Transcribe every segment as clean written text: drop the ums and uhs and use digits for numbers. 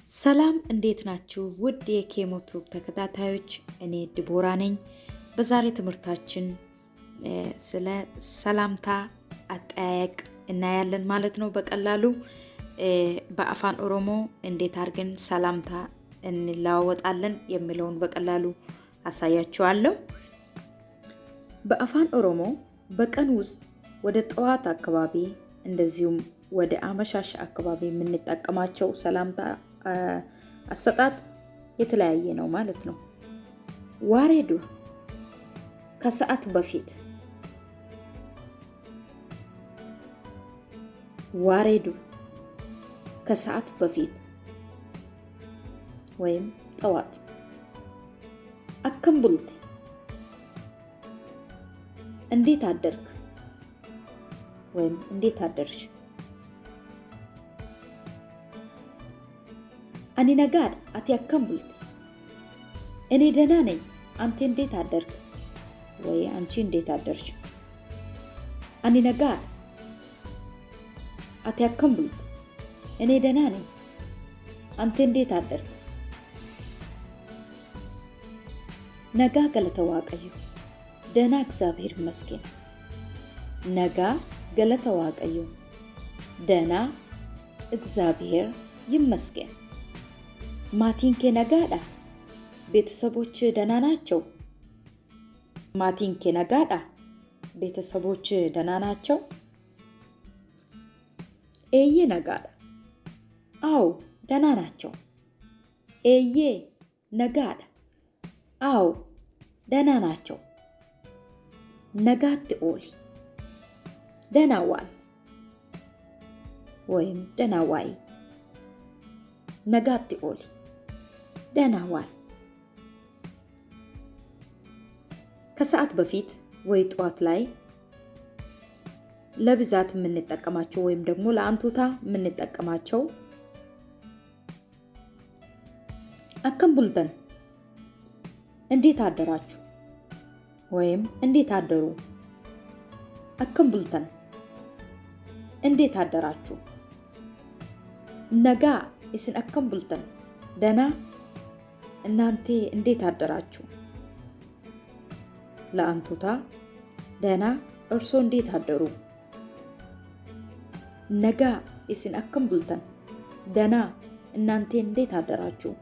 ሰላም እንዴት ናችሁ? ውድ የኬሞ ቱብ ተከታታዮች፣ እኔ ድቦራ ነኝ። በዛሬ ትምህርታችን ስለ ሰላምታ አጠያየቅ እናያለን ማለት ነው። በቀላሉ በአፋን ኦሮሞ እንዴት አድርገን ሰላምታ እንለዋወጣለን የሚለውን በቀላሉ አሳያችኋለሁ። በአፋን ኦሮሞ በቀን ውስጥ ወደ ጠዋት አካባቢ እንደዚሁም ወደ አመሻሽ አካባቢ የምንጠቀማቸው ሰላምታ አሰጣጥ የተለያየ ነው ማለት ነው። ዋሬዱ ከሰዓት በፊት፣ ዋሬዱ ከሰዓት በፊት ወይም ጠዋት። አከምቡልቴ እንዴት አደርክ ወይም እንዴት አደርሽ። አኒ ነጋድ አቲ አከምቡልቴ እኔ ደህና ነኝ አንተ እንዴት አደርክ ወይ አንቺ እንዴት አደርሽ። አኒ ነጋድ አቲ አከምቡልቴ እኔ ደህና ነኝ አንተ እንዴት አደርክ። ነጋ ገለተ ዋቀዩ ደህና እግዚአብሔር ይመስገን። ነጋ ገለተ ዋቀዩ ደህና እግዚአብሔር ይመስገን። ማቲንኬ ነጋዳ ቤተሰቦች ደህና ናቸው። ማቲንኬ ነጋዳ ቤተሰቦች ደህና ናቸው። ኤዬ ነጋዳ አው ደህና ናቸው። ኤዬ ነጋዳ አው ደህና ናቸው። ነጋት ኦሊ ደህና ዋል ወይም ደህና ዋይ። ነጋት ኦሊ ደህና ዋል። ከሰዓት በፊት ወይ ጠዋት ላይ ለብዛት የምንጠቀማቸው ወይም ደግሞ ለአንቱታ የምንጠቀማቸው አከምቡልተን እንዴት አደራችሁ ወይም እንዴት አደሩ። አከምቡልተን እንዴት አደራችሁ። ነጋ እስን አከምቡልተን ደህና እናንተ እንዴት አደራችሁ። ለአንቱታ ደህና እርሶ እንዴት አደሩ። ነጋ እስን አከምቡልተን ደህና እናንተ እንዴት አደራችሁ።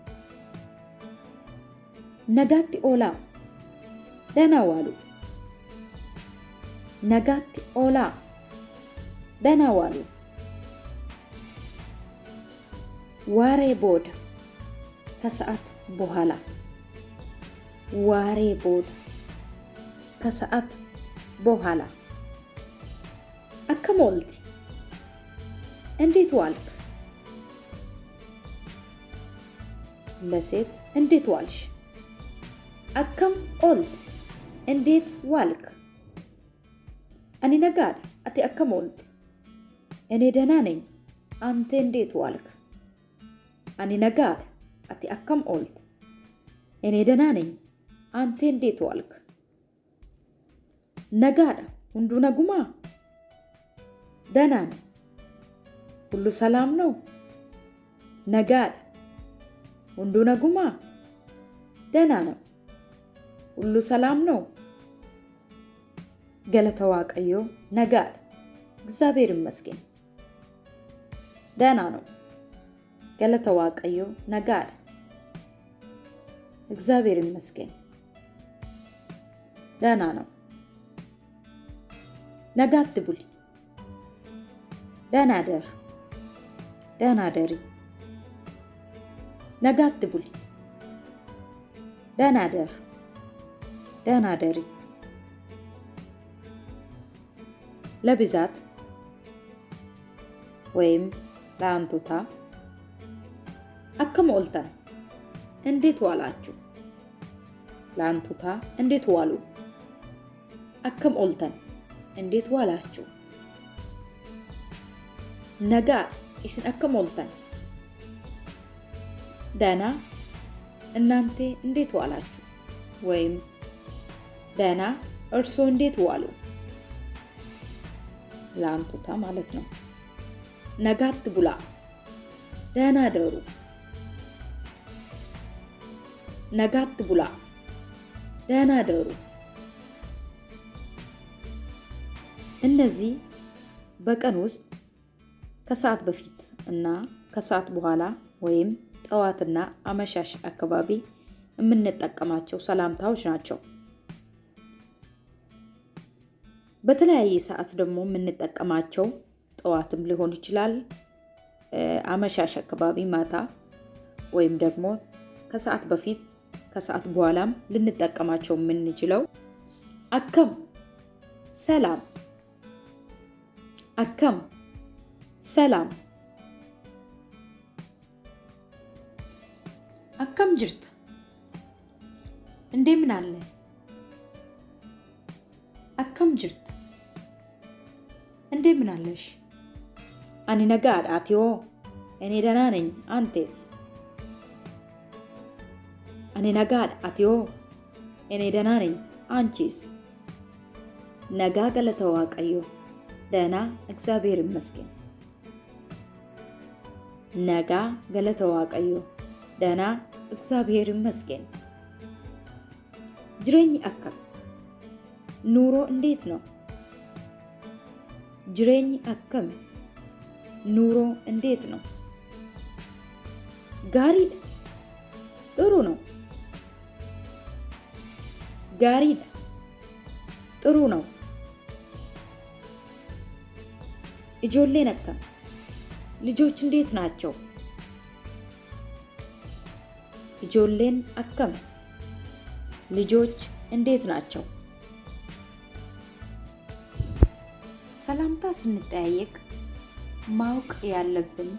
ነጋት ኦላ ደህና ዋሉ። ነጋት ኦላ ደህና ዋሉ። ዋሬ ቦዳ ከሰዓት በኋላ። ዋሬ ቦዳ ከሰዓት በኋላ። አከሞልቲ እንዴት ዋልክ። ለሴት እንዴት ዋልሽ። አከም ኦልት እንዴት ዋልክ። አኒ ነጋድ አቲ አከም ኦልት እኔ ደህና ነኝ አንተ እንዴት ዋልክ። አኒ ነጋድ አቲ አከም ኦልት እኔ ደህና ነኝ አንተ እንዴት ዋልክ። ነጋዳ ሁንዱ ነጉማ ደህና ነው ሁሉ ሰላም ነው። ነጋዳ ሁንዱ ነጉማ ደህና ነው ሁሉ ሰላም ነው። ገለተ ዋቀዮ ነጋድ እግዚአብሔር ይመስገን ደህና ነው። ገለተ ዋቀዮ ነጋድ እግዚአብሔር ይመስገን ደህና ነው። ነጋት ቡሊ ደህና ደር ደህና ደሪ። ነጋት ቡሊ ደህና ደር ደህና ደሪ። ለብዛት ወይም ለአንቱታ አከም ኦልተን እንዴት ዋላችሁ። ለአንቱታ እንዴት ዋሉ። አከም ኦልተን እንዴት ዋላችሁ። ነጋ እስን አከም ኦልተን ደህና እናንተ እንዴት ዋላችሁ ወይም ደህና እርሶ እንዴት ዋሉ። ለአንቱታ ማለት ነው። ነጋት ቡላ ደህና ደሩ ነጋት ቡላ ደህና ደሩ። እነዚህ በቀን ውስጥ ከሰዓት በፊት እና ከሰዓት በኋላ ወይም ጠዋትና አመሻሽ አካባቢ የምንጠቀማቸው ሰላምታዎች ናቸው። በተለያየ ሰዓት ደግሞ የምንጠቀማቸው ጠዋትም ሊሆን ይችላል፣ አመሻሽ አካባቢ ማታ፣ ወይም ደግሞ ከሰዓት በፊት ከሰዓት በኋላም ልንጠቀማቸው የምንችለው አከም ሰላም፣ አከም ሰላም፣ አከም ጅርት እንደምን አለ፣ አከም ጅርት እንደምን አለሽ። አኒ ነጋድ አቲዮ እኔ ደህና ነኝ፣ አንቴስ። አኒ ነጋድ አቲዮ እኔ ደህና ነኝ፣ አንቺስ። ነጋ ገለተ ዋቀዮ ደህና እግዚአብሔር ይመስገን። ነጋ ገለተ ዋቀዮ ደህና እግዚአብሔር ይመስገን። ጅሬኝ አከም ኑሮ እንዴት ነው? ጅሬኝ አከም ኑሮ እንዴት ነው? ጋሪድ ጥሩ ነው። ጋሪድ ጥሩ ነው። እጆሌን አከም ልጆች እንዴት ናቸው? እጆሌን አከም ልጆች እንዴት ናቸው? ሰላምታ ስንጠያየቅ ማወቅ ያለብን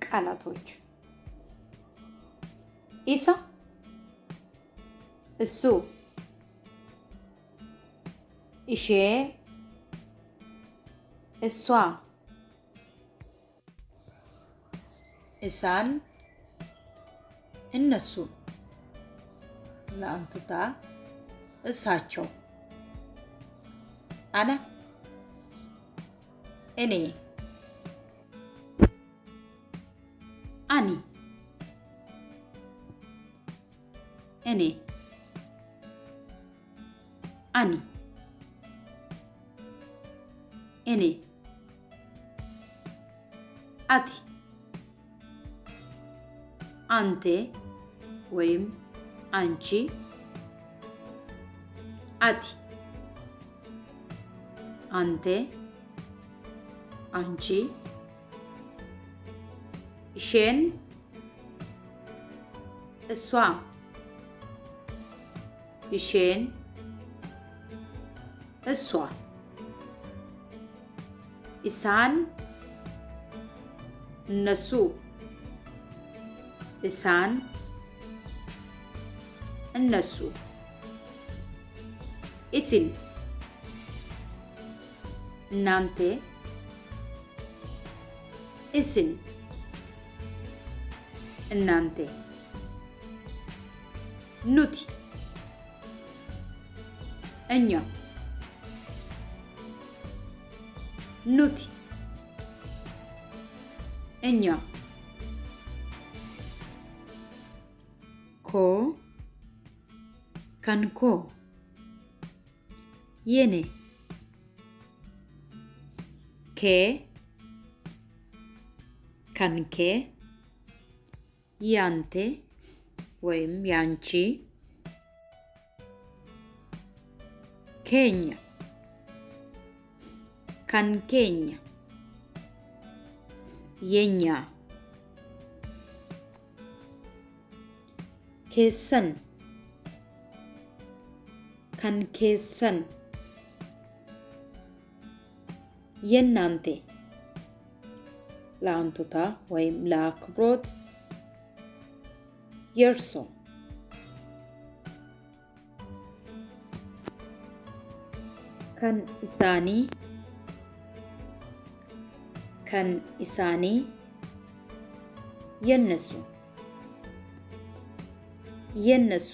ቃላቶች ኢሳ፣ እሱ፣ እሼ፣ እሷ፣ እሳን፣ እነሱ፣ ለአንቱታ እሳቸው፣ አና፣ እኔ፣ አኒ፣ እኔ፣ አኒ፣ እኔ፣ አቲ፣ አንቴ ወይም አንቺ፣ አቲ፣ አንቴ፣ አንቺ፣ እሼን፣ እሷ፣ እሼን፣ እሷ፣ ኢሳን፣ እነሱ፣ ኢሳን፣ እነሱ፣ ኢሲን፣ እናንተ፣ ኢሲን፣ እናንተ፣ ኑቲ፣ እኛ፣ ኑቲ፣ እኛ፣ ኮ፣ ከንኮ፣ የኔ፣ ኬ፣ ከንኬ፣ ያንቴ ወይም ያንቺ፣ ኬኛ፣ ከንኬኛ፣ የኛ፣ ኬሰን፣ ከንኬሰን፣ የናንቴ፣ ለአንቱታ ወይም ለአክብሮት የርሶ፣ ከን ኢሳኒ፣ ከን ኢሳኒ፣ የነሱ፣ የነሱ